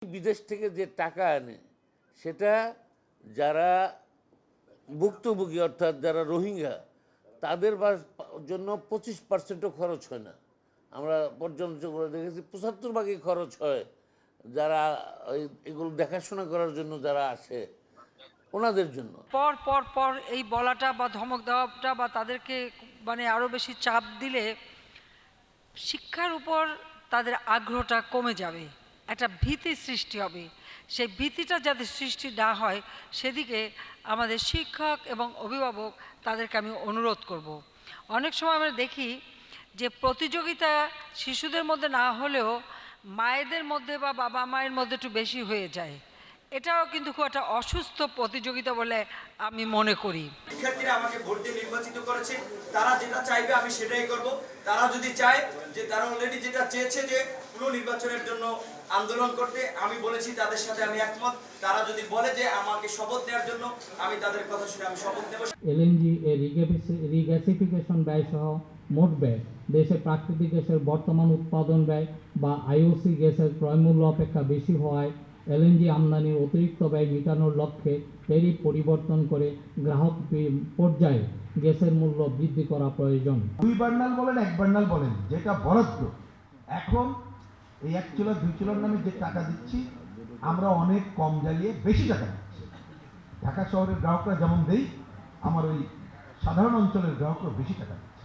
বিদেশ থেকে যে টাকা আনে সেটা যারা ভুক্তভোগী অর্থাৎ যারা রোহিঙ্গা তাদের জন্য 25%ও খরচ হয় না। আমরা পর্যালোচনা করে দেখেছি 75% খরচ হয় যারা এগুলো দেখাশোনা করার জন্য যারা আসে ওনাদের জন্য। পর পর পর এই বলাটা বা ধমক দেওয়াটা বা তাদেরকে মানে আরও বেশি চাপ দিলে শিক্ষার উপর তাদের আগ্রহটা কমে যাবে, একটা ভীতি সৃষ্টি হবে। সেই ভীতিটা যাতে সৃষ্টি না হয় সেদিকে আমাদের শিক্ষক এবং অভিভাবক তাদেরকে আমি অনুরোধ করব। অনেক সময় আমরা দেখি যে প্রতিযোগিতা শিশুদের মধ্যে না হলেও মায়েদের মধ্যে বা বাবা মায়ের মধ্যে একটু বেশি হয়ে যায়। এটাও কিন্তু খুব একটা অসুস্থ প্রতিযোগিতা বলে আমি মনে করি। শিক্ষার্থীরা আমাকে ভোট দিয়ে নির্বাচিত করেছে, তারা যেটা চাইবে আমি সেটাই করব। তারা যদি চায় যে তারা অলরেডি যেটা চেয়েছে যে পুনর্নির্বাচনের জন্য আন্দোলন করতে, আমি বলেছি তাদের সাথে আমি একমত। তারা যদি বলে যে আমাকে শপথ নেওয়ার জন্য, আমি তাদের কথা শুনে আমি শপথ নেব। এলএনজি এর রিগ্যাসিফিকেশন ব্যয় সহ মোট ব্যয়, দেশের প্রাকৃতিক গ্যাসের বর্তমান উৎপাদন ব্যয় বা আইওসি গ্যাসের ক্রয়মূল্য অপেক্ষা বেশি হওয়ায় এলএনজি আমদানির অতিরিক্ত ব্যয় মেটানোর লক্ষ্যে ট্যারিফ পরিবর্তন করে গ্রাহক পর্যায়ে গ্যাসের মূল্য বৃদ্ধি করা প্রয়োজন। 2 বার্নাল বলেন 1 বার্নাল বলেন, যেটা বরাদ্দ এখন এই 1 চুলা 2 চুলার নামে যে টাকা দিচ্ছি আমরা অনেক কম জ্বালিয়ে বেশি টাকা দিচ্ছি। ঢাকা শহরের গ্রাহকরা যেমন দেই, আমার ওই সাধারণ অঞ্চলের গ্রাহকরা বেশি টাকা দিচ্ছে।